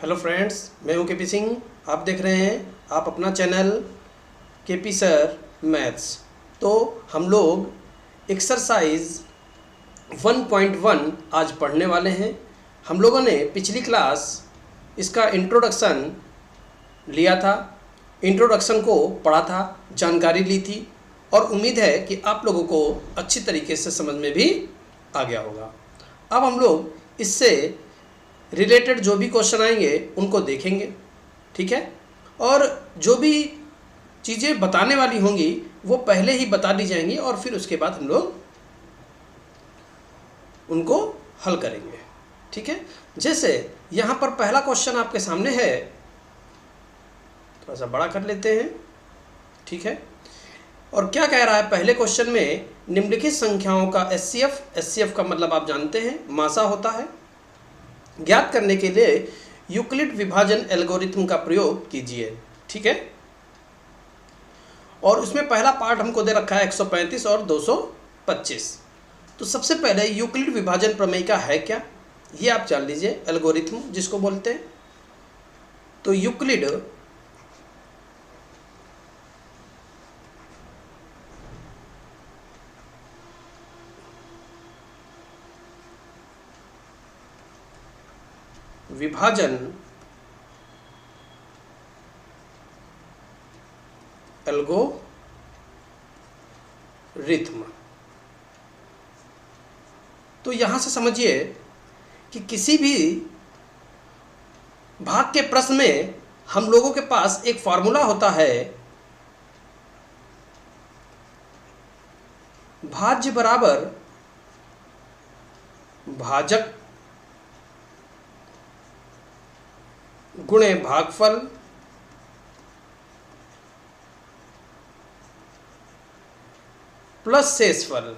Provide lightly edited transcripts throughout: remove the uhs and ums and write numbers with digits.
Hello friends, मैं हूं KP Singh. आप देख रहे हैं आप अपना चैनल केपी सर मैथ्स। तो हम लोग एक्सरसाइज 1.1 आज पढ़ने वाले हैं। हम लोगों ने पिछली क्लास इसका इंट्रोडक्शन लिया था, इंट्रोडक्शन को पढ़ा था, जानकारी ली थी और उम्मीद है कि आप लोगों को अच्छी तरीके से समझ में भी आ गया होगा। अब हम लोग इससे रिलेटेड जो भी क्वेश्चन आएंगे उनको देखेंगे, ठीक है। और जो भी चीज़ें बताने वाली होंगी वो पहले ही बता दी जाएंगी और फिर उसके बाद हम लोग उनको हल करेंगे, ठीक है। जैसे यहाँ पर पहला क्वेश्चन आपके सामने है, थोड़ा सा बड़ा कर लेते हैं, ठीक है। और क्या कह रहा है पहले क्वेश्चन में, निम्नलिखित संख्याओं का एचसीएफ का मतलब आप जानते हैं मासा होता है, ज्ञात करने के लिए यूक्लिड विभाजन एल्गोरिथम का प्रयोग कीजिए, ठीक है। और उसमें पहला पार्ट हमको दे रखा है 135 और 225। तो सबसे पहले यूक्लिड विभाजन प्रमेय है क्या, ये आप जान लीजिए, एल्गोरिथम जिसको बोलते हैं। तो यूक्लिड विभाजन एल्गोरिथम। तो यहां से समझिए कि किसी भी भाग के प्रश्न में हम लोगों के पास एक फॉर्मूला होता है, भाज्य बराबर भाजक गुणे भागफल प्लस शेषफल।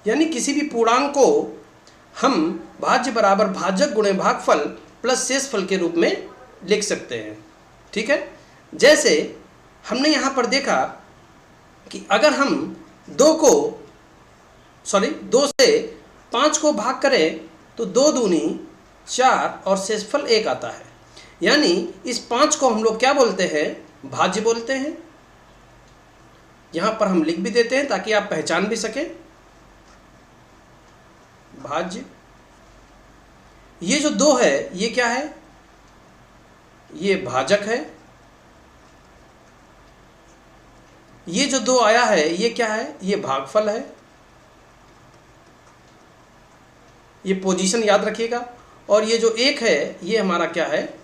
यानी किसी भी पूर्णांक को हम भाज्य बराबर भाजक गुणे भागफल प्लस शेषफल के रूप में लिख सकते हैं, ठीक है। जैसे हमने यहाँ पर देखा कि अगर हम 2 से 5 को भाग करें तो 2 दूनी 4 और शेषफल 1 आता है। यानी इस 5 को हम लोग क्या बोलते हैं, भाज्य बोलते हैं। यहां पर हम लिख भी देते हैं ताकि आप पहचान भी सकें, भाज्य। ये जो 2 है ये क्या है, ये भाजक है। ये जो 2 आया है ये क्या है, ये भागफल है। ये पोजीशन याद रखिएगा। और ये जो 1 है ये हमारा क्या है,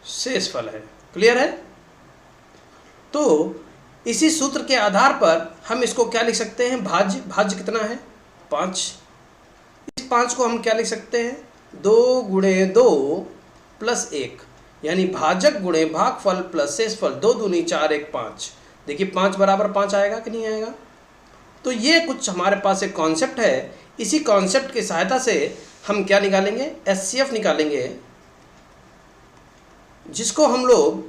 शेषफल है। क्लियर है। तो इसी सूत्र के आधार पर हम इसको क्या लिख सकते हैं, भाज्य कितना है, 5। इस 5 को हम क्या लिख सकते हैं, 2 गुणे 2 प्लस 1, यानी भाजक गुणे भागफल प्लस शेषफल। 2 दूनी 4 1 5। देखिए 5 बराबर 5 आएगा कि नहीं आएगा। तो ये कुछ हमारे पास एक कॉन्सेप्ट है, इसी कॉन्सेप्ट की सहायता से हम क्या निकालेंगे, एचसीएफ निकालेंगे, जिसको हम लोग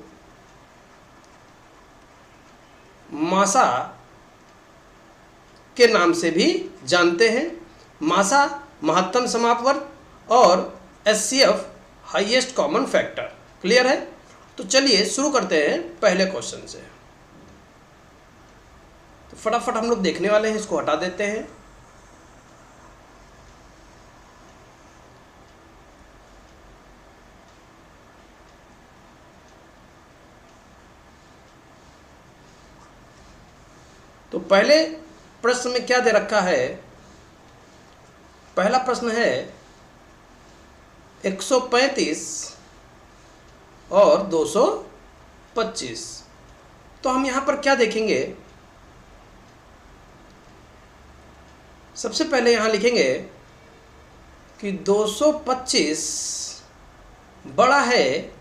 मासा के नाम से भी जानते हैं। मासा महत्तम समापवर्त और HCF highest common factor. Clear है। तो चलिए शुरू करते हैं पहले क्वेश्चन से। तो फटाफट हम लोग देखने वाले हैं, इसको हटा देते हैं। तो पहले प्रश्न में क्या दे रखा है, पहला प्रश्न है 135 और 225। तो हम यहां पर क्या देखेंगे, सबसे पहले यहां लिखेंगे कि 225 बड़ा है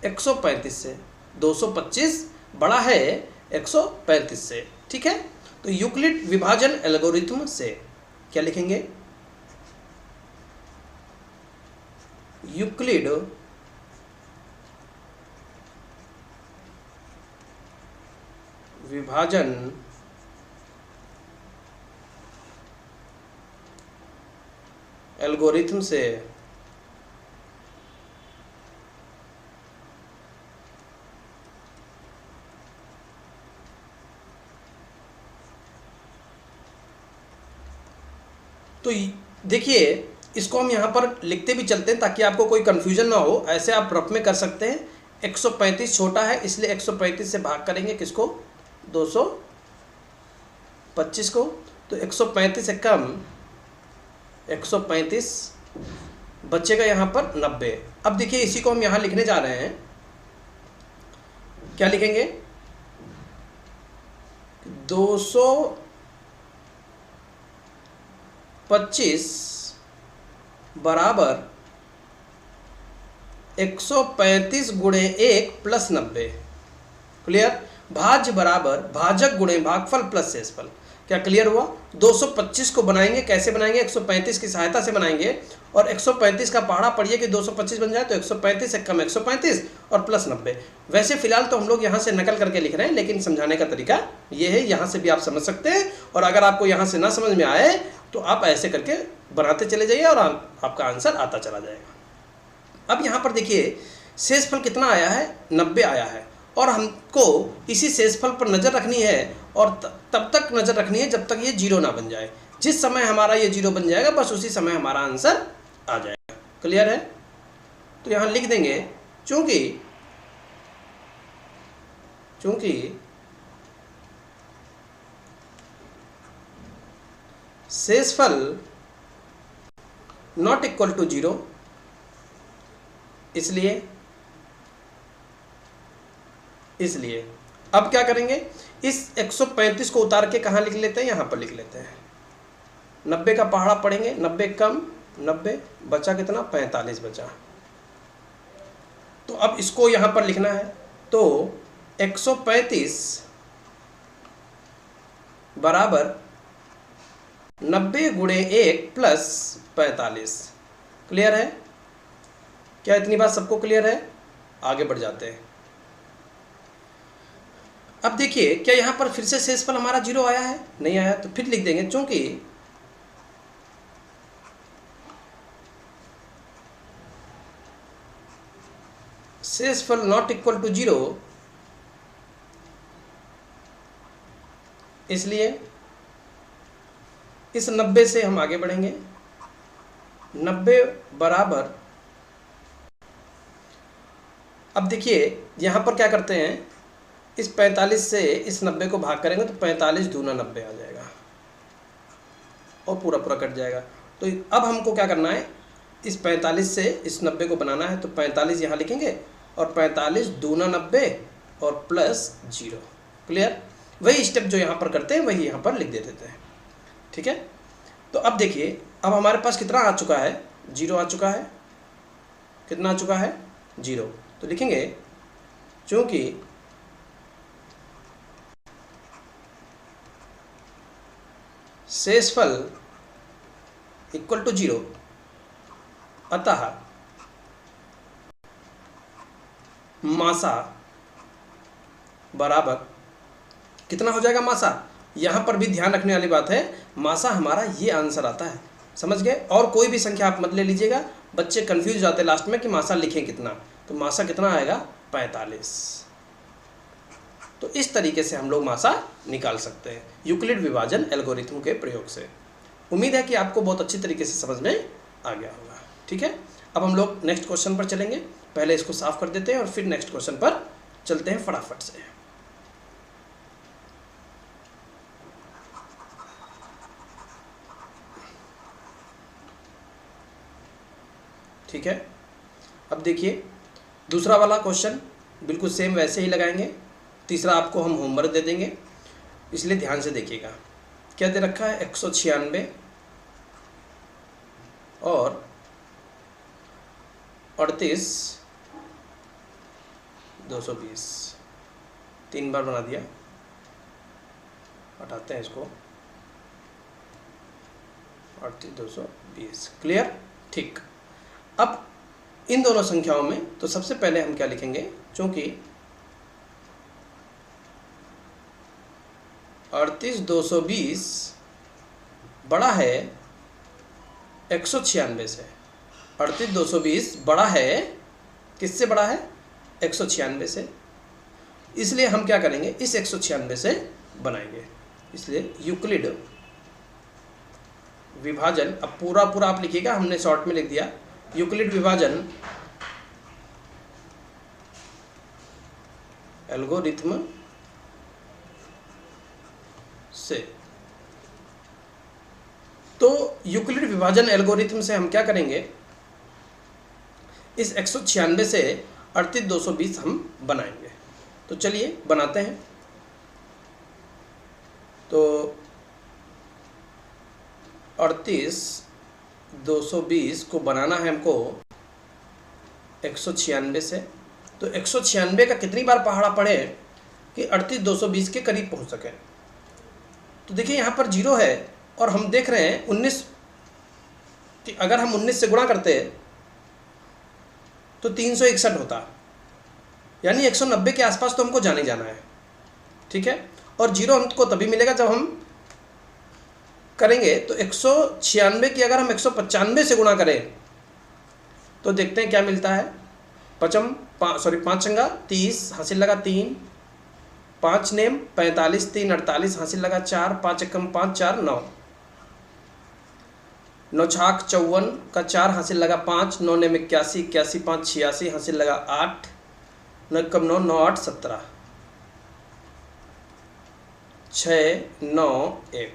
135 से, 225 बड़ा है 135 से, ठीक है। तो यूक्लिड विभाजन एल्गोरिथम से क्या लिखेंगे, यूक्लिड विभाजन एल्गोरिथम से तो देखिए, इसको हम यहाँ पर लिखते भी चलते हैं ताकि आपको कोई कन्फ्यूजन ना हो। ऐसे आप रफ में कर सकते हैं। 135 छोटा है इसलिए 135 से भाग करेंगे किसको, 225 को। तो 135 से कम 135 बचेगा यहाँ पर 90। अब देखिए इसी को हम यहाँ लिखने जा रहे हैं। क्या लिखेंगे, 225 बराबर 135 गुणे 1 प्लस 90। क्लियर। भाज्य बराबर भाजक गुणे भागफल प्लस शेषफल। क्या क्लियर हुआ। 225 को बनाएंगे, कैसे बनाएंगे, 135 की सहायता से बनाएंगे। और 135 का पहाड़ा पढ़िए कि 225 बन जाए तो 135 से कम 135 और प्लस 90। वैसे फिलहाल तो हम लोग यहाँ से नकल करके लिख रहे हैं, लेकिन समझाने का तरीका ये है। यहाँ से भी आप समझ सकते हैं, और अगर आपको यहाँ से ना समझ में आए तो आप ऐसे करके बनाते चले जाइए और आपका आंसर आता चला जाएगा। अब यहाँ पर देखिए शेषफल कितना आया है, 90 आया है। और हमको इसी शेषफल पर नज़र रखनी है, और तब तक नज़र रखनी है जब तक ये जीरो ना बन जाए। जिस समय हमारा ये जीरो बन जाएगा बस उसी समय हमारा आंसर आ जाएगा। क्लियर है। तो यहाँ लिख देंगे चूंकि शेषफल नॉट इक्वल टू जीरो, इसलिए अब क्या करेंगे, इस 135 को उतार के कहाँ लिख लेते हैं, यहाँ पर लिख लेते हैं। 90 का पहाड़ा पढ़ेंगे, 90 कम 90 बचा कितना, 45 बचा। तो अब इसको यहाँ पर लिखना है। तो 135 बराबर 90 गुणे 1 प्लस 45। क्लियर है। क्या इतनी बात सबको क्लियर है। आगे बढ़ जाते हैं। अब देखिए क्या यहाँ पर फिर से शेषफल हमारा जीरो आया है, नहीं आया। तो फिर लिख देंगे चूंकि शेषफल नॉट इक्वल टू जीरो, इसलिए इस 90 से हम आगे बढ़ेंगे। 90 बराबर, अब देखिए यहाँ पर क्या करते हैं, इस 45 से इस 90 को भाग करेंगे तो 45 दूना 90 आ जाएगा और पूरा पूरा कट जाएगा। तो अब हमको क्या करना है, इस 45 से इस 90 को बनाना है। तो 45 यहाँ लिखेंगे और 45 दूना 90 और प्लस 0। क्लियर। वही स्टेप जो यहाँ पर करते हैं वही यहाँ पर लिख देते हैं। ठीक है। तो अब देखिए अब हमारे पास कितना आ चुका है, 0 आ चुका है। कितना आ चुका है, 0। तो लिखेंगे चूंकि शेषफल इक्वल टू 0, अतः मासा बराबर कितना हो जाएगा, मासा। यहाँ पर भी ध्यान रखने वाली बात है, मासा हमारा ये आंसर आता है। समझ गए। और कोई भी संख्या आप मत ले लीजिएगा, बच्चे कंफ्यूज जाते हैं लास्ट में कि मासा लिखें कितना। तो मासा कितना आएगा, 45। तो इस तरीके से हम लोग मासा निकाल सकते हैं यूक्लिड विभाजन एल्गोरिथम के प्रयोग से। उम्मीद है कि आपको बहुत अच्छी तरीके से समझ में आ गया होगा। ठीक है। अब हम लोग नेक्स्ट क्वेश्चन पर चलेंगे। पहले इसको साफ कर देते हैं और फिर नेक्स्ट क्वेश्चन पर चलते हैं फटाफट से। ठीक है। अब देखिए दूसरा वाला क्वेश्चन बिल्कुल सेम वैसे ही लगाएंगे। तीसरा आपको हम होमवर्क दे देंगे, इसलिए ध्यान से देखिएगा। क्या दे रखा है, 196 और 38 220। 3 बार बना दिया, हटाते हैं इसको। 38 220। क्लियर। ठीक। अब इन दोनों संख्याओं में तो सबसे पहले हम क्या लिखेंगे, चूंकि 38 220 बड़ा है 196 से 38,220 बड़ा है, किससे बड़ा है? 196 से। इसलिए हम क्या करेंगे, इस 196 से बनाएंगे। इसलिए यूक्लिड विभाजन, अब पूरा पूरा आप लिखिएगा, हमने शॉर्ट में लिख दिया। यूक्लिड विभाजन एल्गोरिथ्म से, तो यूक्लिड विभाजन एल्गोरिथ्म से हम क्या करेंगे, इस 196 से 38,220 हम बनाएंगे। तो चलिए बनाते हैं। तो 38,220 को बनाना है हमको 196 से। तो 196 का कितनी बार पहाड़ा पढ़े कि 38,220 के करीब पहुंच सके। तो देखिए यहाँ पर 0 है और हम देख रहे हैं 19 कि अगर हम 19 से गुणा करते तो 361 होता, यानी 190 के आसपास तो हमको जाने जाना है। ठीक है, और 0 हमको तभी मिलेगा जब हम करेंगे। तो 196 की अगर हम 195 से गुणा करें तो देखते हैं क्या मिलता है। 5 छंगा 30, हासिल लगा 3, 5 नेम 45, 3 48, हासिल लगा 4, 5 एकम 5, 4 9, 9 छाक 54 का 4, हासिल लगा 5, 9 नेम 81, 81 5 86, हासिल लगा 8, 9 एकम 9, 9 8 17, 6 9 1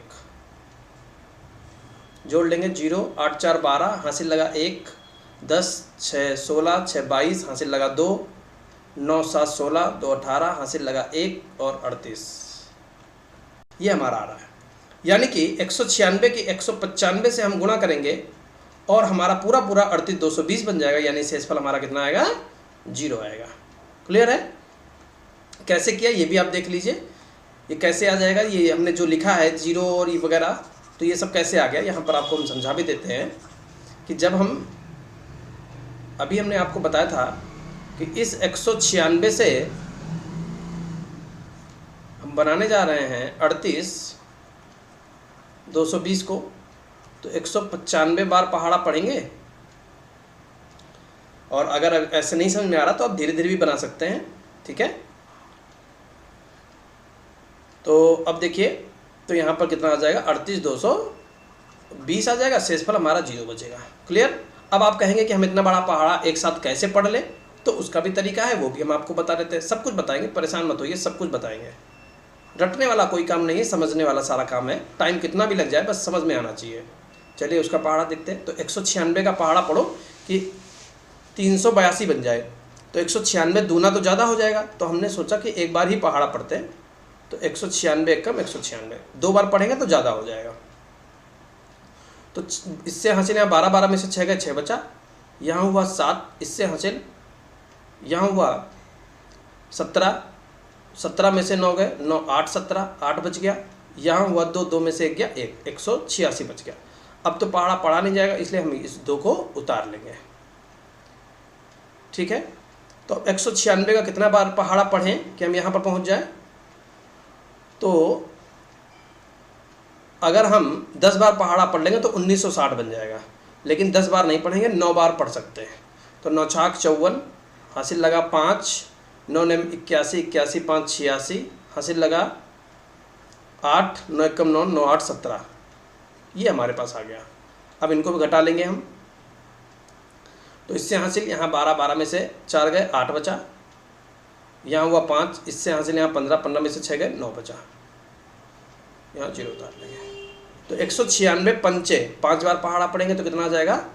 जोड़ लेंगे 0, 8 4 12, हासिल लगा 1, 10 6 16, 6 22, हासिल लगा 2, 9 7 16, 2 18, हासिल लगा 1 और 38। ये हमारा आ रहा है। यानी कि 196 की 195 से हम गुणा करेंगे और हमारा पूरा पूरा 38,220 बन जाएगा। यानी शेषफल हमारा कितना आएगा? 0 आएगा। क्लियर है? कैसे किया ये भी आप देख लीजिए। ये कैसे आ जाएगा, ये हमने जो लिखा है 0 और ये वगैरह, तो ये सब कैसे आ गया यहाँ पर आपको हम समझा भी देते हैं कि जब हम अभी हमने आपको बताया था कि इस 196 से हम बनाने जा रहे हैं 38,220 को, तो 195 बार पहाड़ा पढ़ेंगे। और अगर ऐसे नहीं समझ में आ रहा तो आप धीरे धीरे भी बना सकते हैं। ठीक है, तो अब देखिए, तो यहाँ पर कितना आ जाएगा? 38,220 आ जाएगा। शेषफल हमारा 0 बचेगा। क्लियर? अब आप कहेंगे कि हम इतना बड़ा पहाड़ा एक साथ कैसे पढ़ लें, तो उसका भी तरीका है, वो भी हम आपको बता देते हैं। सब कुछ बताएंगे, परेशान मत होइए, सब कुछ बताएंगे। रटने वाला कोई काम नहीं है, समझने वाला सारा काम है। टाइम कितना भी लग जाए, बस समझ में आना चाहिए। चलिए उसका पहाड़ा देखते हैं। तो 196 का पहाड़ा पढ़ो कि 382 बन जाए। तो 196 दूना तो ज़्यादा हो जाएगा, तो हमने सोचा कि एक बार ही पहाड़ा पढ़ते हैं। तो 196 एकम 196, 2 बार पढ़ेंगे तो ज़्यादा हो जाएगा। तो इससे हासिल यहाँ 12 12 में से 6 गए, 6 बचा। यहाँ हुआ 7, इससे हासिल यहाँ हुआ 17, 17 में से 9 गए, 9 8 17, 8 बच गया। यहाँ हुआ 2, 2 में से 1 गया 1, 186 बच गया। अब तो पहाड़ा पढ़ा नहीं जाएगा, इसलिए हम इस 2 को उतार लेंगे। ठीक है, तो 196 का कितना बार पहाड़ा पढ़ें कि हम यहाँ पर पहुँच जाए? तो अगर हम 10 बार पहाड़ा पढ़ लेंगे तो 1960 बन जाएगा, लेकिन 10 बार नहीं पढ़ेंगे, 9 बार पढ़ सकते हैं। तो 9 छाक 54, हासिल लगा 5, 9 नेम 81, 81 5 86, हासिल लगा 8, 9 एकम 9, 9 8 17। ये हमारे पास आ गया। अब इनको भी घटा लेंगे हम। तो इससे हासिल यहाँ 12 12 में से 4 गए, 8 बचा। यहाँ हुआ 5, इससे हासिल यहाँ 15 15 में से 6 गए, 9 बचा। यहाँ 0 उतार लेंगे। तो 196 पंचे 5 बार पहाड़ा पढ़ेंगे तो कितना आ जाएगा?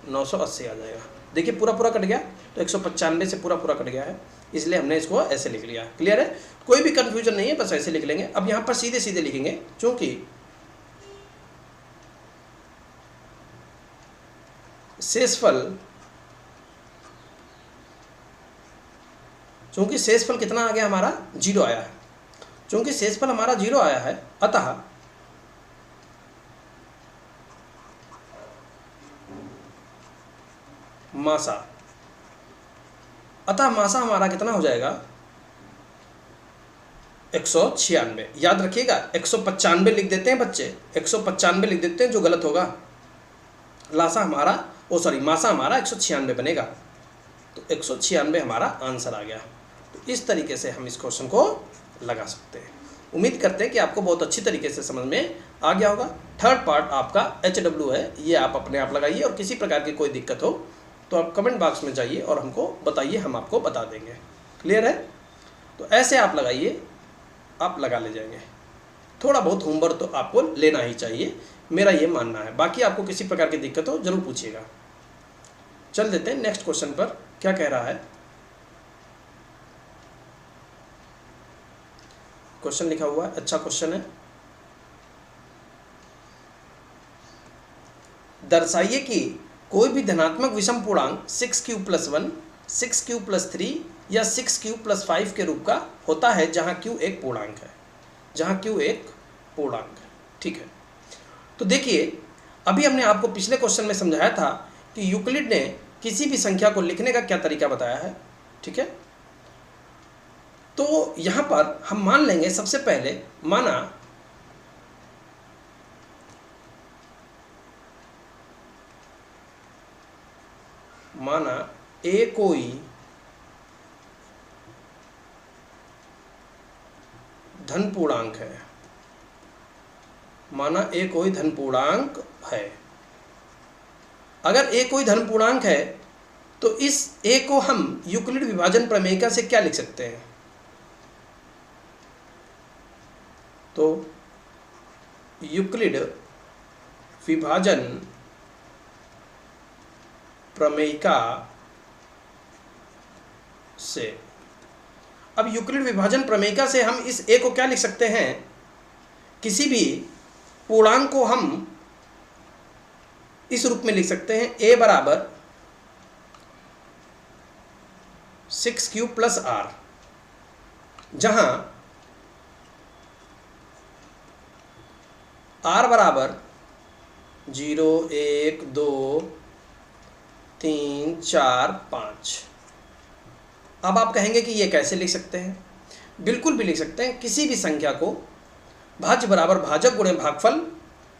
980 आ जाएगा। देखिए पूरा पूरा कट गया। तो 195 से पूरा पूरा कट गया है, इसलिए हमने इसको ऐसे लिख लिया। क्लियर है? कोई भी कन्फ्यूजन नहीं है, बस ऐसे लिख लेंगे। अब यहाँ पर सीधे सीधे लिखेंगे, चूँकि शेषफल कितना आ गया हमारा? 0 आया है। चूँकि शेषफल हमारा 0 आया है, अतः मासा हमारा कितना हो जाएगा? 196। याद रखिएगा 195 लिख देते हैं बच्चे, 195 लिख देते हैं जो गलत होगा। मासा हमारा 196 बनेगा, तो 196 हमारा आंसर आ गया। तो इस तरीके से हम इस क्वेश्चन को लगा सकते हैं। उम्मीद करते हैं कि आपको बहुत अच्छी तरीके से समझ में आ गया होगा। थर्ड पार्ट आपका HW है, ये आप अपने आप लगाइए, और किसी प्रकार की कोई दिक्कत हो तो आप कमेंट बॉक्स में जाइए और हमको बताइए, हम आपको बता देंगे। क्लियर है? तो ऐसे आप लगाइए, आप लगा ले जाएंगे। थोड़ा बहुत होमवर्क तो आपको लेना ही चाहिए, मेरा ये मानना है। बाकी आपको किसी प्रकार की दिक्कत हो जरूर पूछिएगा। चल देते हैं नेक्स्ट क्वेश्चन पर, क्या कह रहा है। क्वेश्चन लिखा हुआ है, अच्छा क्वेश्चन है। दर्शाइए कि कोई भी धनात्मक विषम पूर्णांक 6q+1, 6q+3 या 6q+5 के रूप का होता है जहां q एक पूर्णांक है, ठीक है। तो देखिए, अभी हमने आपको पिछले क्वेश्चन में समझाया था कि यूक्लिड ने किसी भी संख्या को लिखने का क्या तरीका बताया है, ठीक है। तो यहां पर हम मान लेंगे, सबसे पहले माना ए कोई धन पूर्णांक है, अगर ए कोई धन पूर्णांक है तो इस ए को हम यूक्लिड विभाजन प्रमेयिका से क्या लिख सकते हैं। तो यूक्लिड विभाजन प्रमेयिका से, अब यूक्लिड विभाजन प्रमेयिका से हम इस ए को क्या लिख सकते हैं, किसी भी पूर्णांक को हम इस रूप में लिख सकते हैं, a बराबर 6q+r, जहां r बराबर 0, 1, 2, 3, 4, 5। अब आप कहेंगे कि ये कैसे लिख सकते हैं। बिल्कुल भी लिख सकते हैं, किसी भी संख्या को भाज्य बराबर भाजक गुणे भागफल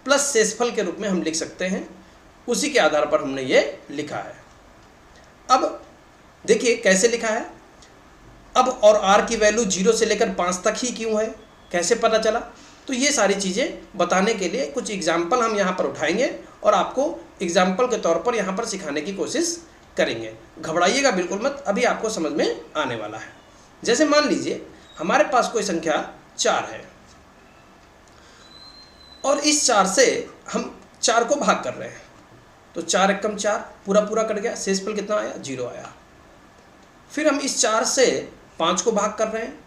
प्लस शेषफल के रूप में हम लिख सकते हैं। उसी के आधार पर हमने ये लिखा है। अब देखिए कैसे लिखा है। अब और r की वैल्यू 0 से लेकर 5 तक ही क्यों है, कैसे पता चला। तो ये सारी चीज़ें बताने के लिए कुछ एग्जाम्पल हम यहाँ पर उठाएंगे और आपको एग्जाम्पल के तौर पर यहाँ पर सिखाने की कोशिश करेंगे। घबराइएगा बिल्कुल मत, अभी आपको समझ में आने वाला है। जैसे मान लीजिए हमारे पास कोई संख्या 4 है और इस 4 से हम 4 को भाग कर रहे हैं, तो 4 एकम 4 पूरा पूरा कट गया, शेषफल कितना आया, 0 आया। फिर हम इस 4 से 5 को भाग कर रहे हैं,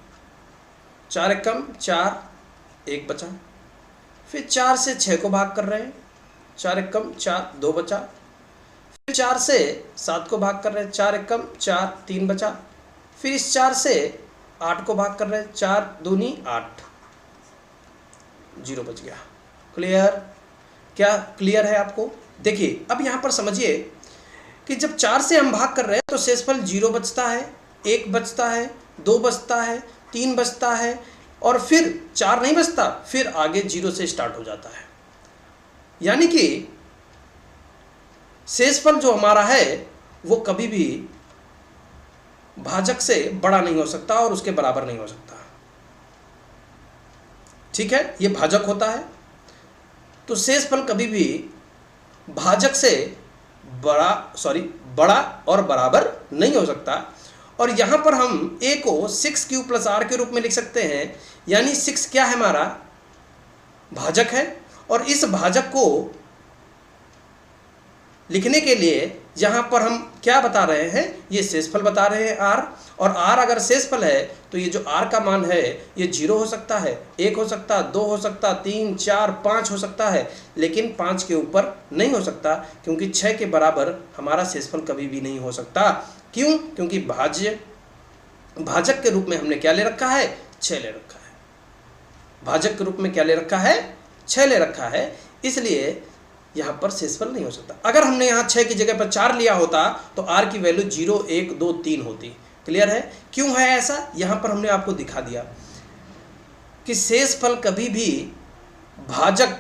4 एकम 4, 1 बचा। फिर 4 से 6 को भाग कर रहे हैं, 4 एकम 4, 2 बचा। फिर 4 से 7 को भाग कर रहे हैं, 4 एकम 4, 3 बचा। फिर इस 4 से 8 को भाग कर रहे हैं, 4 दूनी 8, 0 बच गया। क्लियर? क्या क्लियर है आपको? देखिए अब यहाँ पर समझिए कि जब 4 से हम भाग कर रहे हैं तो शेषफल 0 बचता है, 1 बचता है, 2 बचता है, 3 बचता है और फिर 4 नहीं बचता, फिर आगे 0 से स्टार्ट हो जाता है। यानी कि शेषफल जो हमारा है वो कभी भी भाजक से बड़ा नहीं हो सकता और उसके बराबर नहीं हो सकता। ठीक है, ये भाजक होता है तो शेषफल कभी भी भाजक से बड़ा और बराबर नहीं हो सकता। और यहां पर हम a को 6q+r के रूप में लिख सकते हैं, यानी 6 क्या है, हमारा भाजक है। और इस भाजक को लिखने के लिए यहां पर हम क्या बता रहे हैं, ये शेषफल बता रहे हैं r। और r अगर शेषफल है तो ये जो r का मान है ये 0 हो सकता है, 1 हो सकता, 2 हो सकता, 3, 4, 5 हो सकता है, लेकिन 5 के ऊपर नहीं हो सकता, क्योंकि 6 के बराबर हमारा शेषफल कभी भी नहीं हो सकता। क्यों? क्योंकि भाजक के रूप में हमने क्या ले रखा है, 6 ले रखा है। भाजक के रूप में क्या ले रखा है, 6 ले रखा है, इसलिए यहाँ पर शेषफल नहीं हो सकता। अगर हमने यहाँ 6 की जगह पर 4 लिया होता तो r की वैल्यू 0, 1, 2, 3 होती। क्लियर है? क्यों है ऐसा, यहाँ पर हमने आपको दिखा दिया। कि शेषफल कभी भी भाजक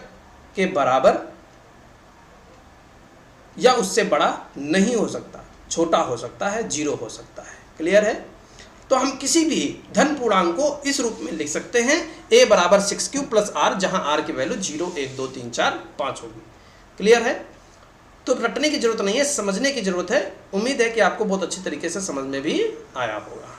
के बराबर या उससे बड़ा नहीं हो सकता, छोटा हो सकता है, जीरो हो सकता है। क्लियर है? तो हम किसी भी धन पूर्णांक को इस रूप में लिख सकते हैं, a बराबर 6q प्लस r, जहां r की वैल्यू 0, 1, 2, 3, 4, 5 होगी। क्लियर है? तो रटने की जरूरत नहीं है, समझने की जरूरत है। उम्मीद है कि आपको बहुत अच्छी तरीके से समझ में भी आया होगा।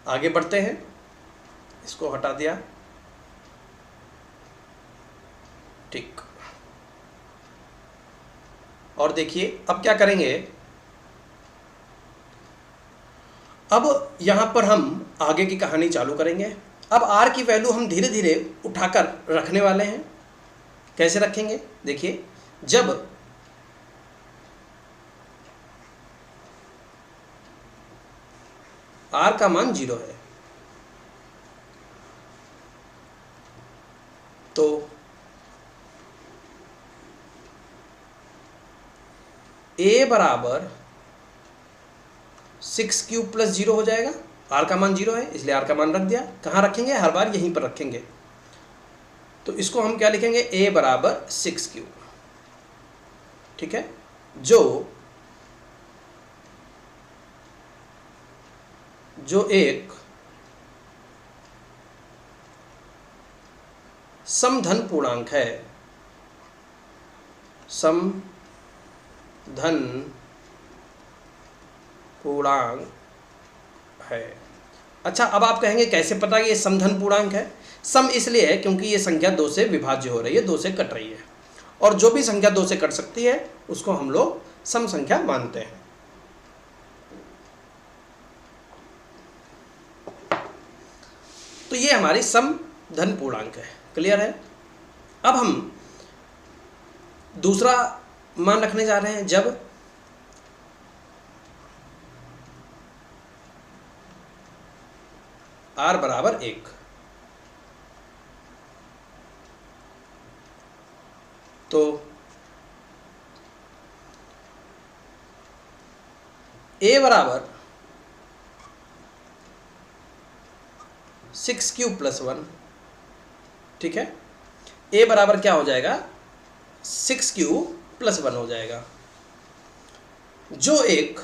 आगे बढ़ते हैं, इसको हटा दिया, ठीक। और देखिए अब क्या करेंगे, अब यहां पर हम आगे की कहानी चालू करेंगे। अब r की वैल्यू हम धीरे धीरे उठाकर रखने वाले हैं। कैसे रखेंगे? देखिए, जब r का मान 0 है तो a बराबर 6q प्लस 0 हो जाएगा। r का मान 0 है इसलिए r का मान रख दिया। कहाँ रखेंगे? हर बार यहीं पर रखेंगे। तो इसको हम क्या लिखेंगे? a बराबर 6q। ठीक है, जो एक समधन पूर्णांक है, समधन पूर्णांक है। अच्छा, अब आप कहेंगे कैसे पता कि ये समधन पूर्णांक है? सम इसलिए है क्योंकि ये संख्या 2 से विभाज्य हो रही है, 2 से कट रही है, और जो भी संख्या 2 से कट सकती है उसको हम लोग सम संख्या मानते हैं। तो ये हमारी समधन पूर्णांक है। क्लियर है? अब हम दूसरा मान रखने जा रहे हैं, जब r बराबर 1। तो a बराबर 6q प्लस 1। ठीक है, a बराबर क्या हो जाएगा? 6q प्लस 1 हो जाएगा। जो एक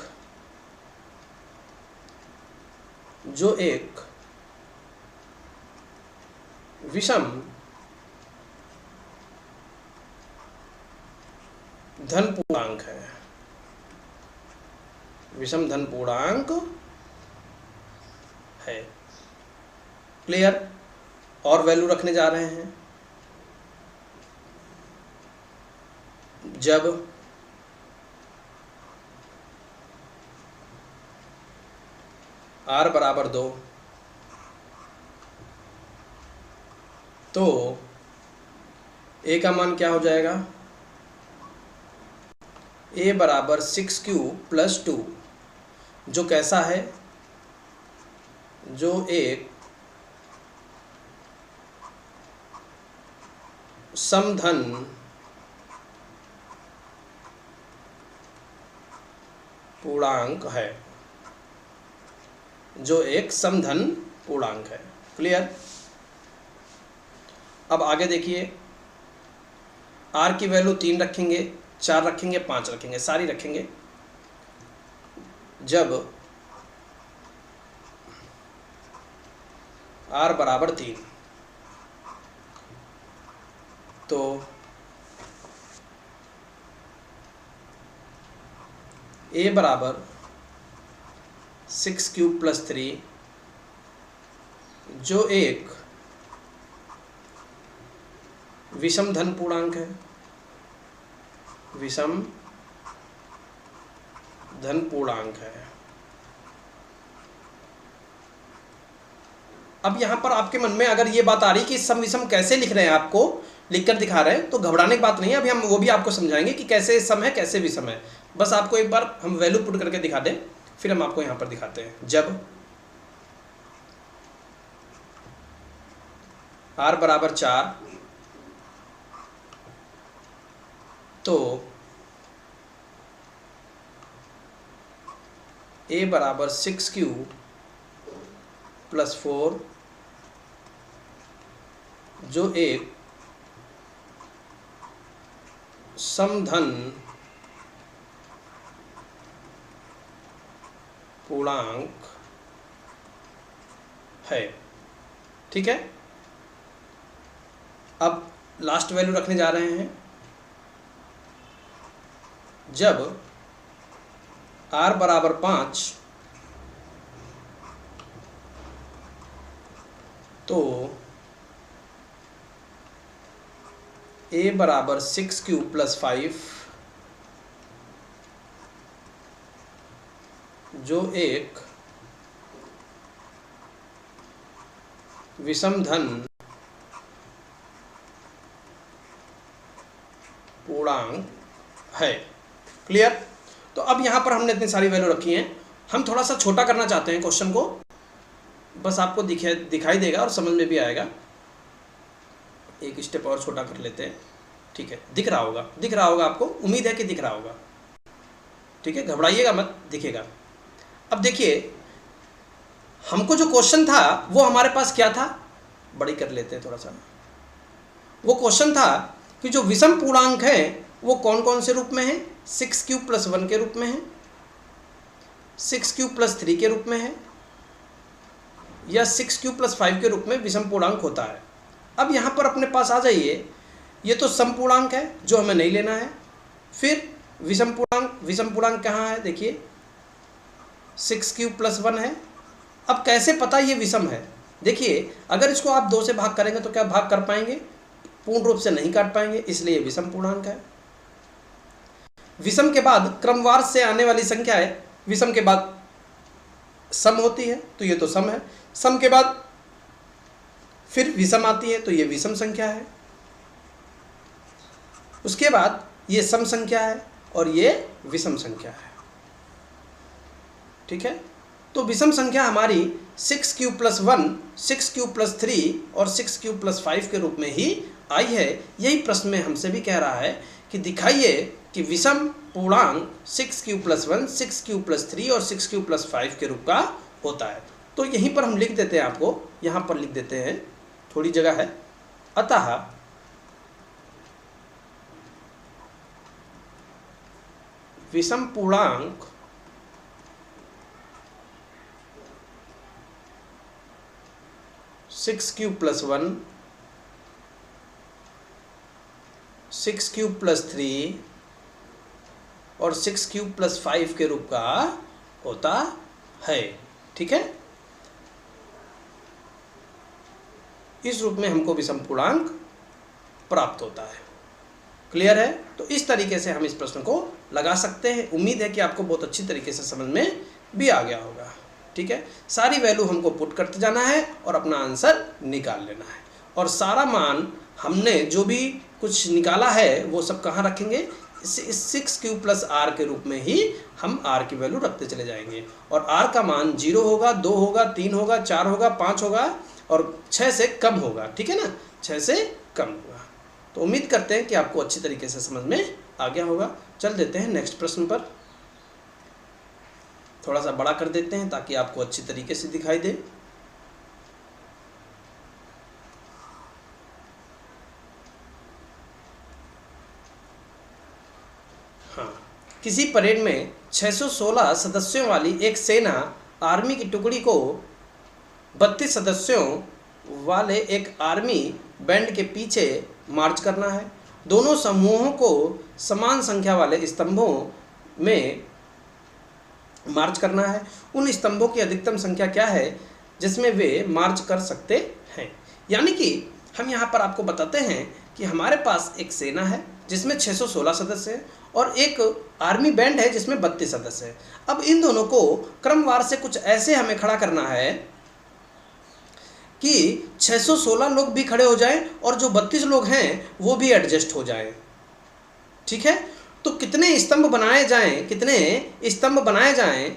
विषम धन पूर्णांक है, विषम धन पूर्णांक है। क्लियर? और वैल्यू रखने जा रहे हैं, जब r बराबर 2 तो a का मान क्या हो जाएगा? a बराबर 6q प्लस 2, जो कैसा है? जो एक समधन पूर्णांक है, जो एक समधन पूर्णांक है। क्लियर? अब आगे देखिए, r की वैल्यू 3 रखेंगे, 4 रखेंगे, 5 रखेंगे, सारी रखेंगे। जब r बराबर 3 तो a बराबर 6q प्लस 3, जो एक विषम धन पूर्णांक है, विषम धन पूर्णांक है। अब यहां पर आपके मन में अगर ये बात आ रही कि सम विषम कैसे लिख रहे हैं, आपको लिखकर दिखा रहे हैं, तो घबराने की बात नहीं है। अभी हम वो भी आपको समझाएंगे कि कैसे सम है, कैसे विषम है। बस आपको एक बार हम वैल्यू पुट करके दिखा दें, फिर हम आपको यहां पर दिखाते हैं। जब r बराबर 4 तो a बराबर 6q + 4 जो एक समधन पूर्णांक है। ठीक है, अब लास्ट वैल्यू रखने जा रहे हैं। जब r बराबर 5 तो a बराबर 6q + 5 जो एक विषमधन पूर्णांक है। क्लियर? तो अब यहाँ पर हमने इतनी सारी वैल्यू रखी हैं। हम थोड़ा सा छोटा करना चाहते हैं क्वेश्चन को, बस आपको दिखाई देगा और समझ में भी आएगा। एक स्टेप और छोटा कर लेते हैं। ठीक है, दिख रहा होगा आपको, उम्मीद है कि दिख रहा होगा। ठीक है, घबराइएगा मत, दिखेगा। अब देखिए, हमको जो क्वेश्चन था वो हमारे पास क्या था, बड़ी कर लेते हैं थोड़ा सा। वो क्वेश्चन था कि जो विषम पूर्णांक है वो कौन कौन से रूप में है, 6q + 1 के रूप में है, 6q + 3 के रूप में है, या 6q + 5 के रूप में विषम पूर्णांक होता है। अब यहाँ पर अपने पास आ जाइए, ये तो सम पूर्णांक है जो हमें नहीं लेना है। फिर विषम पूर्णांक कहाँ है, देखिए 6q + 1 है। अब कैसे पता ये विषम है, देखिए अगर इसको आप 2 से भाग करेंगे तो क्या भाग कर पाएंगे, पूर्ण रूप से नहीं काट पाएंगे, इसलिए विषम पूर्णांक है। विषम के बाद क्रमवार से आने वाली संख्या है, विषम के बाद सम होती है तो ये तो सम है, सम के बाद फिर विषम आती है तो ये विषम संख्या है, उसके बाद ये सम संख्या है और ये विषम संख्या है। ठीक है, तो विषम संख्या हमारी 6q + 1, 6q + 3 और 6q + 5 के रूप में ही आई है। यही प्रश्न में हमसे भी कह रहा है कि दिखाइए कि विषम पूर्णांक 6q + 1, 6q + 3 और 6q + 5 के रूप का होता है। तो यहीं पर हम लिख देते हैं, आपको यहाँ पर लिख देते हैं, थोड़ी जगह है। अतः विषम पूर्णांक (6q + 1, 6q + 3 और 6q + 5 के रूप का होता है। ठीक है, इस रूप में हमको विषम पूर्णांक प्राप्त होता है। क्लियर है? तो इस तरीके से हम इस प्रश्न को लगा सकते हैं। उम्मीद है कि आपको बहुत अच्छी तरीके से समझ में भी आ गया होगा। ठीक है, सारी वैल्यू हमको पुट करते जाना है और अपना आंसर निकाल लेना है। और सारा मान हमने जो भी कुछ निकाला है वो सब कहाँ रखेंगे, 6q + r के रूप में ही हम r की वैल्यू रखते चले जाएंगे। और r का मान 0 होगा, 2 होगा, 3 होगा, 4 होगा, 5 होगा और 6 से कम होगा। ठीक है ना, 6 से कम होगा। तो उम्मीद करते हैं कि आपको अच्छी तरीके से समझ में आ गया होगा। चल देते हैं नेक्स्ट प्रश्न पर। थोड़ा सा बड़ा कर देते हैं ताकि आपको अच्छी तरीके से दिखाई दे। हाँ, किसी परेड में 616 सदस्यों वाली एक सेना आर्मी की टुकड़ी को 32 सदस्यों वाले एक आर्मी बैंड के पीछे मार्च करना है। दोनों समूहों को समान संख्या वाले स्तंभों में मार्च करना है। उन स्तंभों की अधिकतम संख्या क्या है जिसमें वे मार्च कर सकते हैं। यानी कि हम यहाँ पर आपको बताते हैं कि हमारे पास एक सेना है जिसमें 616 सदस्य हैं और एक आर्मी बैंड है जिसमें 32 सदस्य हैं। अब इन दोनों को क्रमवार से कुछ ऐसे हमें खड़ा करना है कि 616 लोग भी खड़े हो जाएं और जो 32 लोग हैं वो भी एडजस्ट हो जाएं। ठीक है, तो कितने स्तंभ बनाए जाएं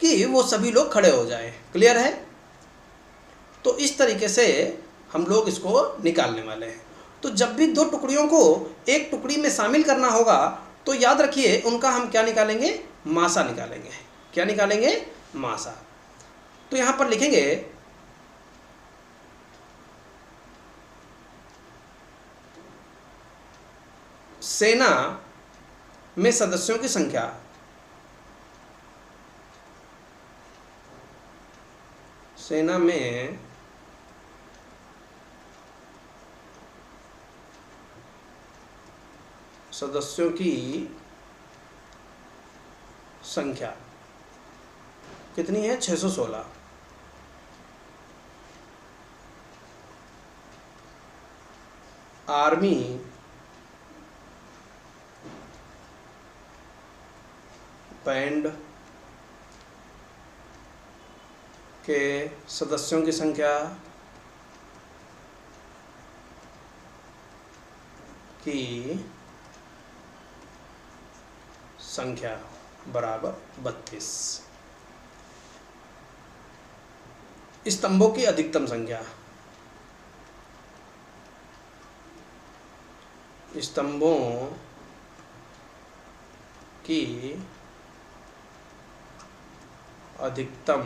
कि वो सभी लोग खड़े हो जाएं। क्लियर है? तो इस तरीके से हम लोग इसको निकालने वाले हैं। तो जब भी दो टुकड़ियों को एक टुकड़ी में शामिल करना होगा तो याद रखिए उनका हम क्या निकालेंगे, मासा निकालेंगे। क्या निकालेंगे? मासा। तो यहां पर लिखेंगे सेना में सदस्यों की संख्या, सेना में सदस्यों की संख्या कितनी है? 616। आर्मी बैंड के सदस्यों की संख्या बराबर 32। स्तंभों की अधिकतम संख्या, स्तंभों की अधिकतम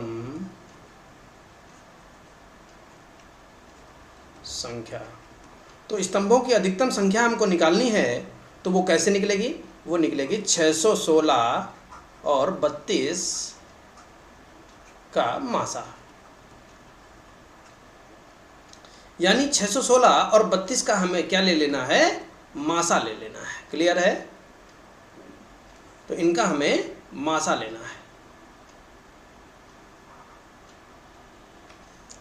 संख्या। तो स्तंभों की अधिकतम संख्या हमको निकालनी है, तो वो कैसे निकलेगी? वो निकलेगी 616 और 32 का मासा, यानी 616 और 32 का हमें क्या ले लेना है? मासा ले लेना है। क्लियर है? तो इनका हमें मासा लेना है।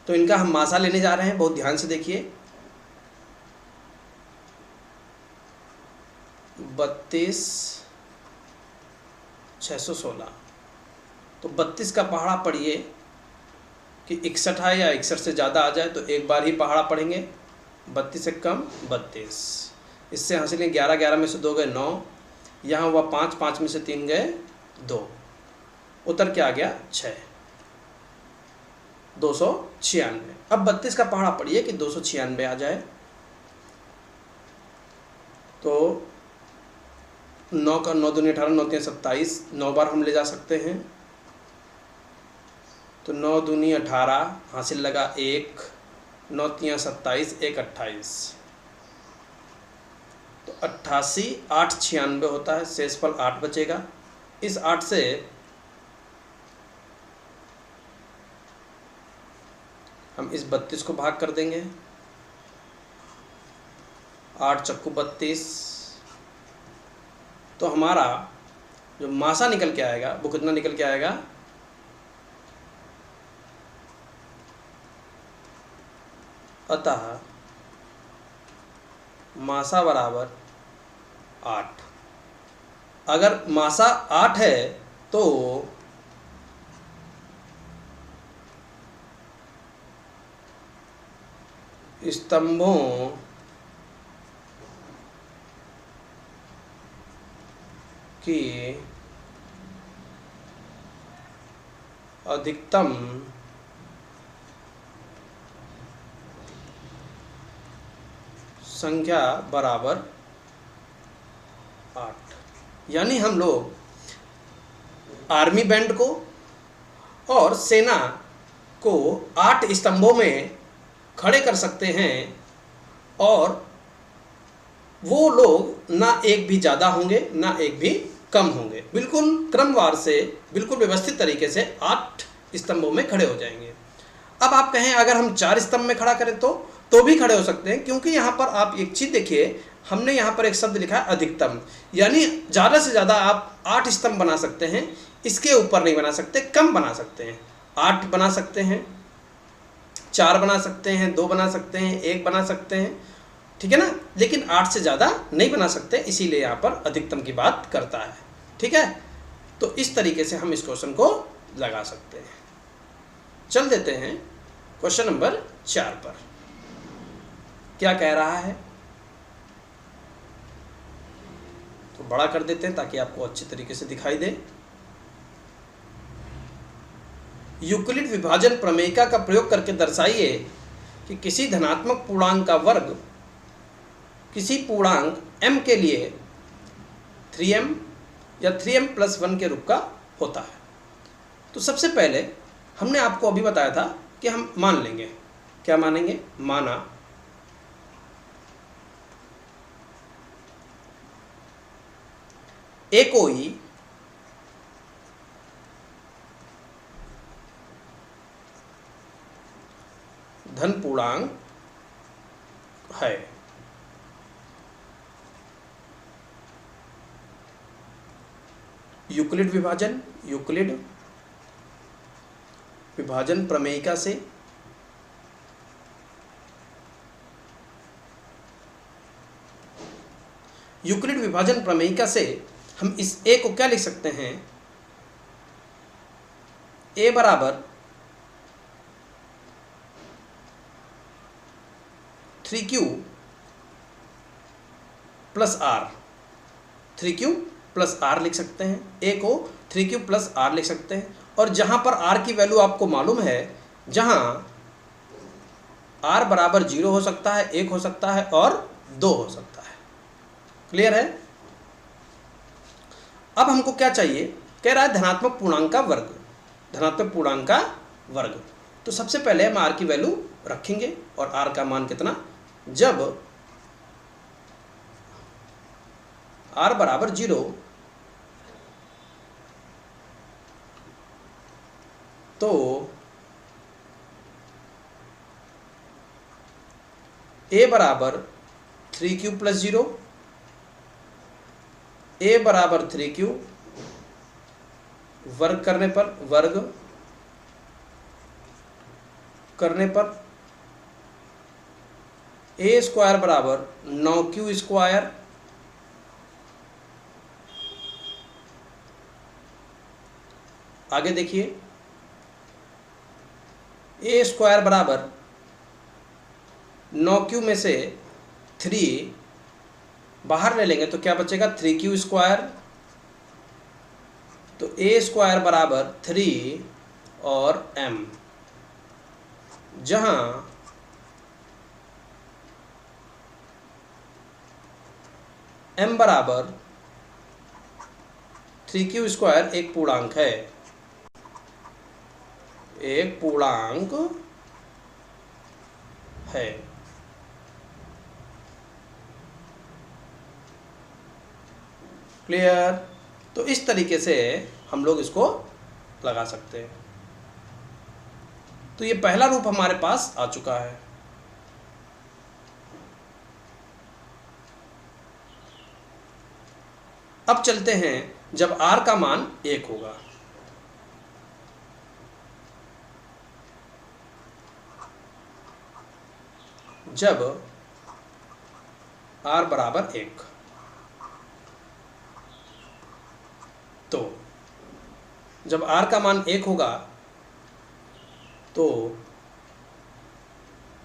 तो इनका हम मासा लेने जा रहे हैं, बहुत ध्यान से देखिए। 32 616, तो 32 का पहाड़ा पढ़िए कि 61 है या 61 से ज़्यादा आ जाए तो एक बार ही पहाड़ा पढ़ेंगे। 32 से कम 32, इससे हासिल 11, 11 में से 2 गए 9, यहाँ हुआ 5, 5 में से 3 गए 2, उत्तर क्या आ गया? 6, 296। अब 32 का पहाड़ा पढ़िए कि 296 आ जाए, तो 9 का 9 दूनी 18, 9 3 27, 9 बार हम ले जा सकते हैं। तो 9 दूनी 18, हासिल लगा 1, 9 3 27, 1 28, तो 88, 8 96 होता है, शेषफल 8 बचेगा। इस 8 से हम इस 32 को भाग कर देंगे, 8 चक्कू 32, तो हमारा जो मासा निकल के आएगा वो कितना निकल के आएगा? अतः मासा बराबर 8। अगर मासा 8 है तो स्तंभों की अधिकतम संख्या बराबर 8। यानी हम लोग आर्मी बैंड को और सेना को 8 स्तंभों में खड़े कर सकते हैं, और वो लोग ना एक भी ज़्यादा होंगे ना एक भी कम होंगे, बिल्कुल क्रमवार से, बिल्कुल व्यवस्थित तरीके से 8 स्तंभों में खड़े हो जाएंगे। अब आप कहें अगर हम 4 स्तंभ में खड़ा करें तो भी खड़े हो सकते हैं, क्योंकि यहाँ पर आप एक चीज़ देखिए, हमने यहाँ पर एक शब्द लिखा है अधिकतम, यानी ज़्यादा से ज़्यादा आप 8 स्तंभ बना सकते हैं, इसके ऊपर नहीं बना सकते, कम बना सकते हैं। 8 बना सकते हैं, 4 बना सकते हैं, 2 बना सकते हैं, 1 बना सकते हैं, ठीक है ना, लेकिन 8 से ज़्यादा नहीं बना सकते, इसीलिए यहाँ पर अधिकतम की बात करता है। ठीक है, तो इस तरीके से हम इस क्वेश्चन को लगा सकते हैं। चल देते हैं क्वेश्चन नंबर 4 पर, क्या कह रहा है, तो बड़ा कर देते हैं ताकि आपको अच्छी तरीके से दिखाई दे। यूक्लिड विभाजन प्रमेयिका का प्रयोग करके दर्शाइए कि किसी धनात्मक पूर्णांक का वर्ग किसी पूर्णांक m के लिए 3m या 3m+1 के रूप का होता है। तो सबसे पहले हमने आपको अभी बताया था कि हम मान लेंगे, क्या मानेंगे, माना ए कोई धन पूर्णांक है। यूक्लिड विभाजन प्रमेयिका से यूक्लिड विभाजन प्रमेयिका से हम इस ए को क्या लिख सकते हैं, ए बराबर 3q plus are, 3q plus are लिख सकते हैं, ए को 3q प्लस आर लिख सकते हैं। और जहां पर आर की वैल्यू आपको मालूम है, जहां आर बराबर 0 हो सकता है, 1 हो सकता है और 2 हो सकता है। क्लियर है? अब हमको क्या चाहिए, कह रहा है धनात्मक पूर्णांक का वर्ग, धनात्मक पूर्णांक का वर्ग। तो सबसे पहले हम आर की वैल्यू रखेंगे, और आर का मान कितना, जब आर बराबर 0 तो ए बराबर 3q प्लस 0, ए बराबर 3q, वर्ग करने पर ए स्क्वायर बराबर 9q स्क्वायर, आगे देखिए, ए स्क्वायर बराबर 9q में से 3 बाहर ले लेंगे तो क्या बचेगा, 3q स्क्वायर। तो ए स्क्वायर बराबर 3 और m, जहां m बराबर 3q स्क्वायर एक पूर्णांक है, एक पूर्णांक है। क्लियर? तो इस तरीके से हम लोग इसको लगा सकते हैं। तो ये पहला रूप हमारे पास आ चुका है। अब चलते हैं जब r का मान 1 होगा। जब r बराबर 1, तो जब r का मान 1 होगा तो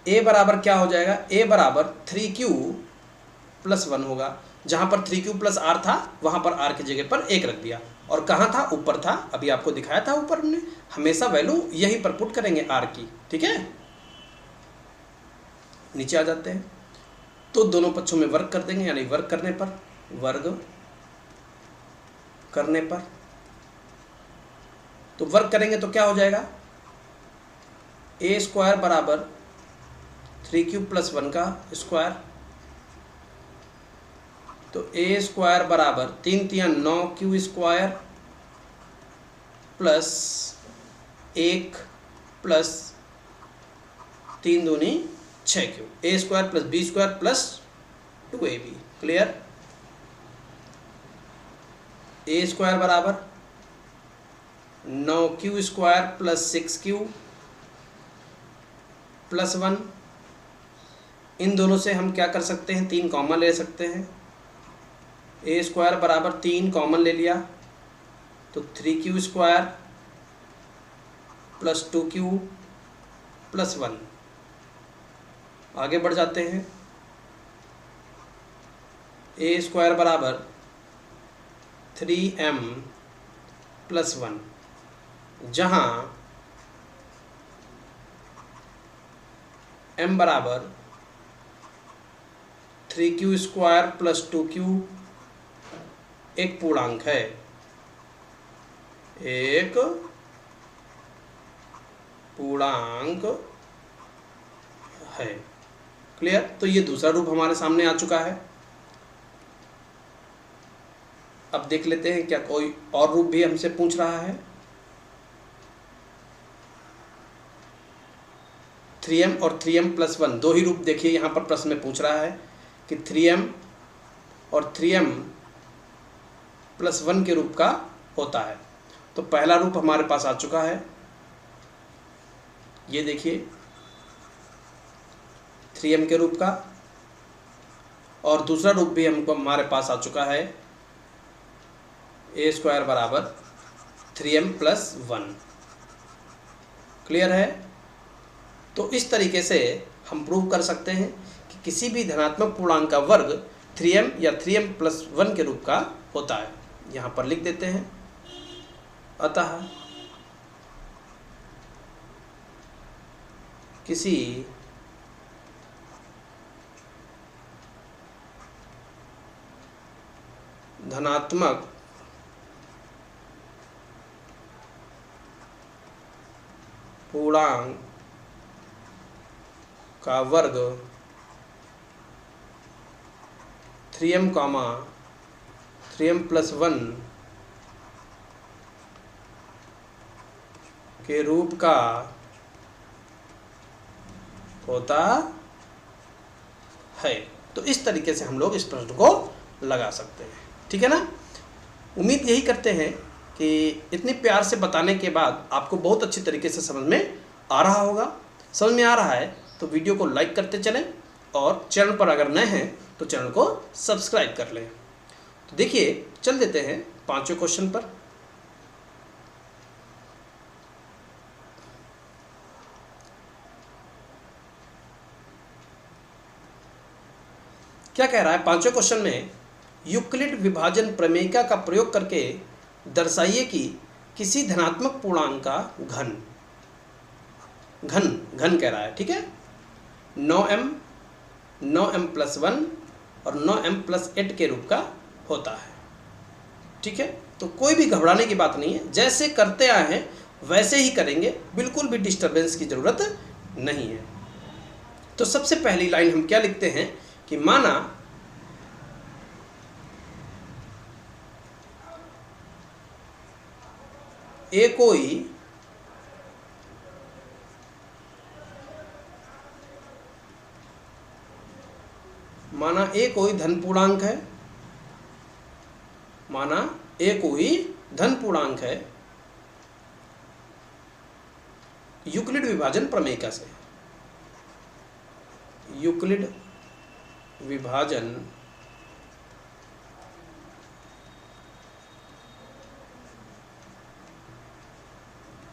a बराबर क्या हो जाएगा, a बराबर 3q प्लस 1 होगा। जहां पर 3q प्लस r था वहां पर r की जगह पर 1 रख दिया, और कहाँ था, ऊपर था, अभी आपको दिखाया था ऊपर हमने। हमेशा वैल्यू यहीं पर पुट करेंगे r की, ठीक है। नीचे आ जाते हैं तो दोनों पक्षों में वर्ग कर देंगे, यानी वर्ग करने पर तो वर्ग करेंगे तो क्या हो जाएगा, ए स्क्वायर बराबर 3q प्लस 1 का स्क्वायर, तो ए स्क्वायर बराबर 3 3 9q स्क्वायर प्लस 1 प्लस 3 दूनी 6q, A square plus B square plus 2ab। Clear? A square बराबर 9q square plus 6q plus 1, इन दोनों से हम क्या कर सकते हैं, 3 कॉमन ले सकते हैं। ए स्क्वायर बराबर 3 कॉमन ले लिया तो 3q square plus 2q plus 1। आगे बढ़ जाते हैं, ए स्क्वायर बराबर 3m प्लस 1, जहाँ m बराबर 3q स्क्वायर प्लस 2q एक पूर्णांक है, एक पूर्णांक है। क्लियर? तो ये दूसरा रूप हमारे सामने आ चुका है। अब देख लेते हैं क्या कोई और रूप भी हमसे पूछ रहा है। 3m और 3m+1 दो ही रूप देखिए यहाँ पर प्रश्न में पूछ रहा है कि 3m और 3m+1 के रूप का होता है। तो पहला रूप हमारे पास आ चुका है, ये देखिए 3m के रूप का, और दूसरा रूप भी हमको हमारे पास आ चुका है a² बराबर 3m+1। क्लियर है? तो इस तरीके से हम प्रूव कर सकते हैं कि किसी भी धनात्मक पूर्णांक का वर्ग 3m या 3m+1 के रूप का होता है। यहाँ पर लिख देते हैं, अतः किसी धनात्मक पूर्णांक का वर्ग 3m, 3m+1 के रूप का होता है। तो इस तरीके से हम लोग इस प्रश्न को लगा सकते हैं। ठीक है ना? उम्मीद यही करते हैं कि इतनी प्यार से बताने के बाद आपको बहुत अच्छी तरीके से समझ में आ रहा होगा। समझ में आ रहा है तो वीडियो को लाइक करते चलें, और चैनल पर अगर नए हैं तो चैनल को सब्सक्राइब कर लें। तो देखिए, चल देते हैं पांचवें क्वेश्चन पर। क्या कह रहा है पांचवें क्वेश्चन में, यूक्लिड विभाजन प्रमेयिका का प्रयोग करके दर्शाइए कि किसी धनात्मक पूर्णांक का घन कह रहा है। ठीक है? 9m, 9m+1 और 9m+8 के रूप का होता है। ठीक है? तो कोई भी घबराने की बात नहीं है, जैसे करते आए हैं वैसे ही करेंगे, बिल्कुल भी डिस्टरबेंस की ज़रूरत नहीं है। तो सबसे पहली लाइन हम क्या लिखते हैं कि माना ए कोई धन पूर्णांक है, माना ए कोई धन पूर्णांक है यूक्लिड विभाजन प्रमेयिका से। यूक्लिड विभाजन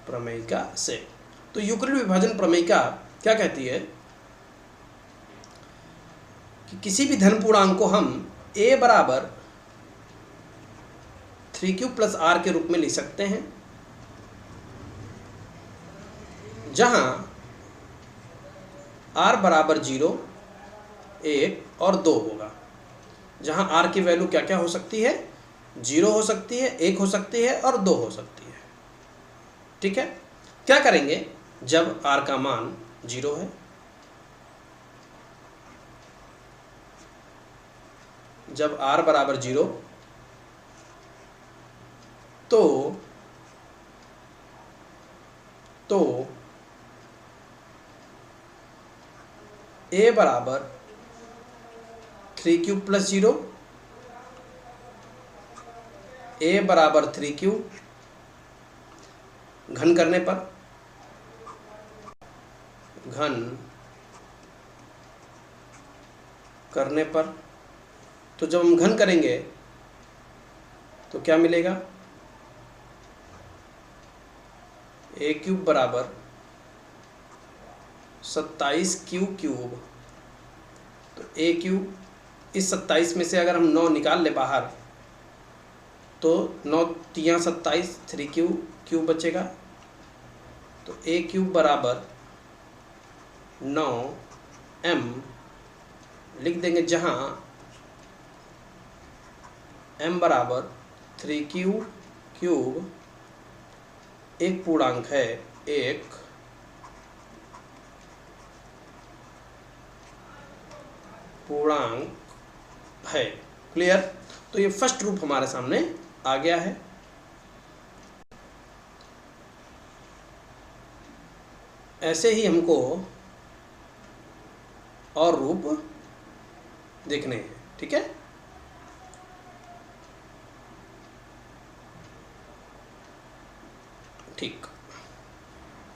प्रमेयिका से। तो यूक्लिड विभाजन प्रमेयिका क्या कहती है कि किसी भी धन पूर्णांक को हम a बराबर 3q + r के रूप में लिख सकते हैं, जहां r बराबर 0, 1 और 2 होगा। जहां r की वैल्यू क्या क्या हो सकती है? 0 हो सकती है, 1 हो सकती है और 2 हो सकती है। ठीक है? क्या करेंगे जब r का मान 0 है? जब r बराबर 0 तो a बराबर 3q + 0, a बराबर 3q, घन करने पर तो जब हम घन करेंगे तो क्या मिलेगा? a³ बराबर 27q³। तो a³, इस 27 में से अगर हम 9 निकाल ले बाहर तो 9 × 27, 3q³ बचेगा। तो a³ बराबर 9m लिख देंगे, जहाँ m बराबर 3q³ एक पूर्णांक है, एक पूर्णांक है। क्लियर? तो ये फर्स्ट रूप हमारे सामने आ गया है। ऐसे ही हमको और रूप देखने हैं। ठीक है, ठीक।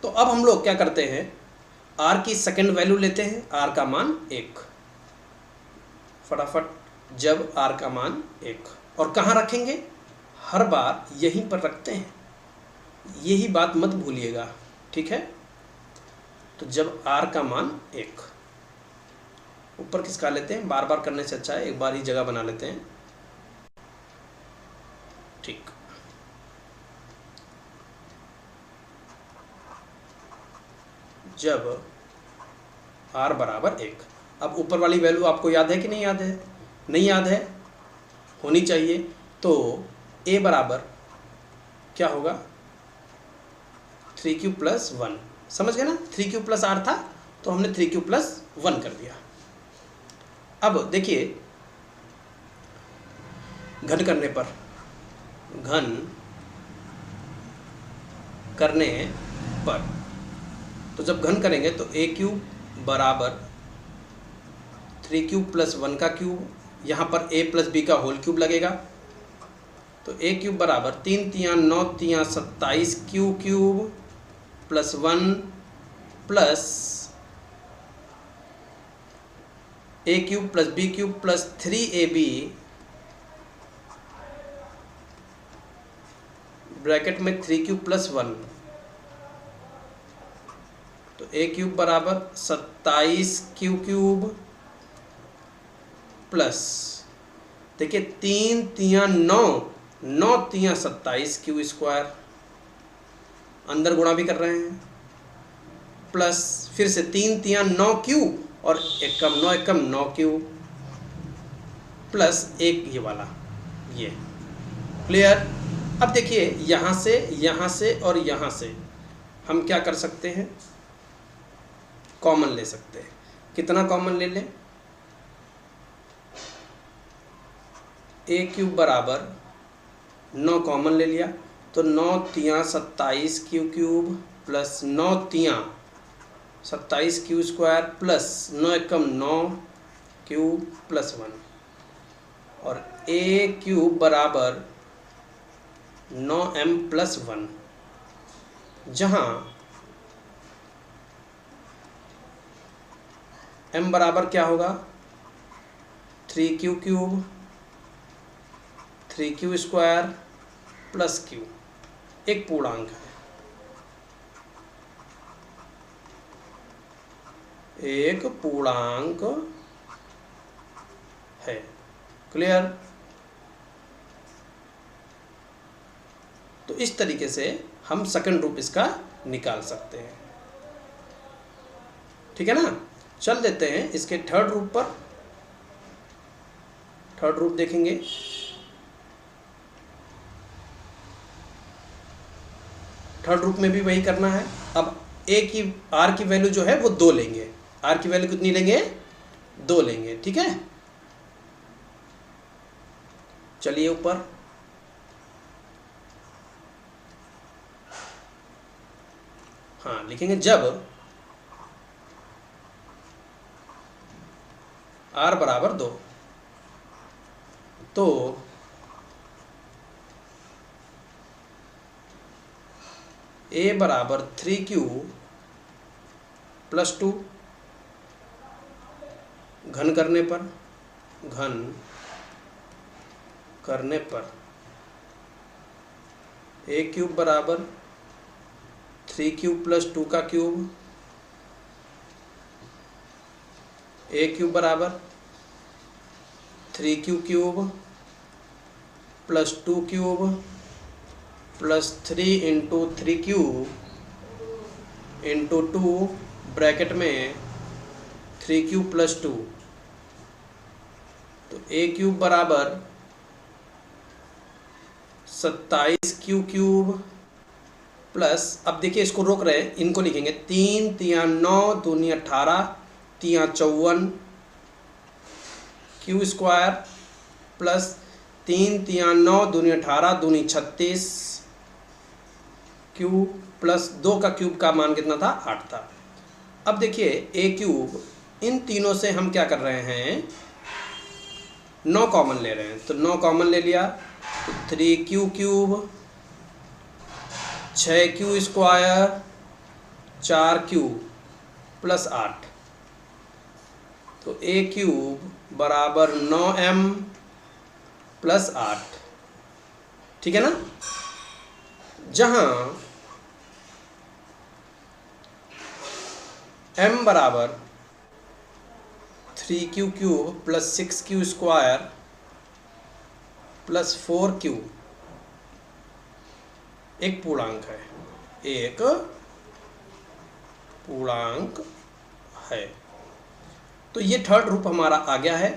तो अब हम लोग क्या करते हैं, r की सेकंड वैल्यू लेते हैं, r का मान 1। फटाफट, जब r का मान 1, और कहाँ रखेंगे, हर बार यहीं पर रखते हैं, यही बात मत भूलिएगा। ठीक है, तो जब r का मान 1, ऊपर किसका लेते हैं, बार बार करने से अच्छा है एक बार ही जगह बना लेते हैं। ठीक, जब r बराबर 1। अब ऊपर वाली वैल्यू आपको याद है कि नहीं याद है? नहीं याद है, होनी चाहिए। तो a बराबर क्या होगा, 3q + 1। समझ गए ना, 3q + r था तो हमने 3q + 1 कर दिया। अब देखिए, घन करने पर, घन करने पर, तो जब घन करेंगे तो a³ बराबर 3q + 1 का क्यूब, यहाँ पर a + b का होल क्यूब लगेगा। तो a³ बराबर 3 × 9 × 27 q³ + 1 plus a³ + b³ + 3ab bracket में 3q + 1। तो a³ बराबर 27q³ प्लस, देखिए 3 × 9, 9 × 27 q², अंदर गुणा भी कर रहे हैं, प्लस फिर से 3 × 9 q और 1 × 9 = 9 q प्लस 1 ये वाला, ये। क्लियर? अब देखिए, यहाँ से और यहाँ से हम क्या कर सकते हैं, कॉमन ले सकते हैं। कितना कॉमन ले लें, a³ बराबर 9 कॉमन ले लिया, तो 9 × 27 q³ plus 9 × 27 q² plus 9 × 9 q + 1, और a³ बराबर 9m + 1, जहाँ m बराबर क्या होगा, 3q³ 3q² प्लस q, एक पूर्णांक है, एक पूर्णांक है। क्लियर? तो इस तरीके से हम सेकंड रूप इसका निकाल सकते हैं। ठीक है ना? चल देते हैं इसके थर्ड रूप पर। थर्ड रूप देखेंगे, थर्ड रूप में भी वही करना है। अब r की वैल्यू जो है वो 2 लेंगे। r की वैल्यू कितनी लेंगे, 2 लेंगे। ठीक है, चलिए ऊपर, हाँ लिखेंगे, जब r बराबर 2, तो a बराबर 3q + 2, घन करने पर, घन करने पर a³ बराबर 3q + 2 का क्यूब, a³ बराबर 3q³ + 2³ प्लस 3 × 3q × 2 ब्रैकेट में 3q + 2, तो a³ बराबर 27q³ प्लस, अब देखिए इसको रोक रहे हैं, इनको लिखेंगे 3 × 9 × 2 = 18, 3 × 54, क्यू स्क्वायर प्लस 3 3 9 दूनी 18 दूनी 36 क्यूब प्लस 2 का क्यूब का मान कितना था 8 था। अब देखिए ए क्यूब, इन तीनों से हम क्या कर रहे हैं 9 कॉमन ले रहे हैं, तो 9 कॉमन ले लिया तो 3 Q cube 6 Q square 4 cube plus 8, तो ए क्यूब बराबर 9m प्लस 8, ठीक है ना। जहां m बराबर 3 Q cube plus 6 Q square plus 4 Q एक पूर्णांक है, एक पूर्णांक है। तो ये थर्ड रूप हमारा आ गया है।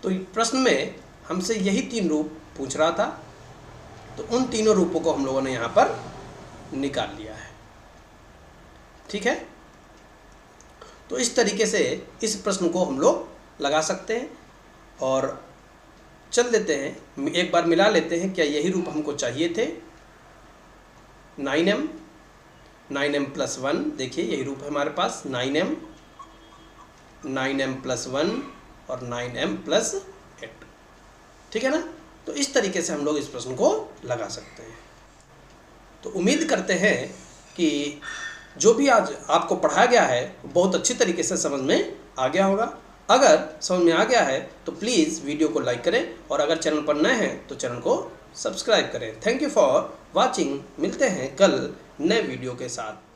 तो प्रश्न में हमसे यही 3 रूप पूछ रहा था, तो उन तीनों रूपों को हम लोगों ने यहाँ पर निकाल लिया है, ठीक है। तो इस तरीके से इस प्रश्न को हम लोग लगा सकते हैं। और चल देते हैं, एक बार मिला लेते हैं, क्या यही रूप हमको चाहिए थे 9m प्लस 1, देखिए यही रूप है हमारे पास 9m प्लस 1 और 9m प्लस 8, ठीक है ना। तो इस तरीके से हम लोग इस प्रश्न को लगा सकते हैं। तो उम्मीद करते हैं कि जो भी आज आपको पढ़ाया गया है बहुत अच्छी तरीके से समझ में आ गया होगा। अगर समझ में आ गया है तो प्लीज़ वीडियो को लाइक करें, और अगर चैनल पर नए हैं तो चैनल को सब्सक्राइब करें। Thank you for watching. मिलते हैं कल नए वीडियो के साथ।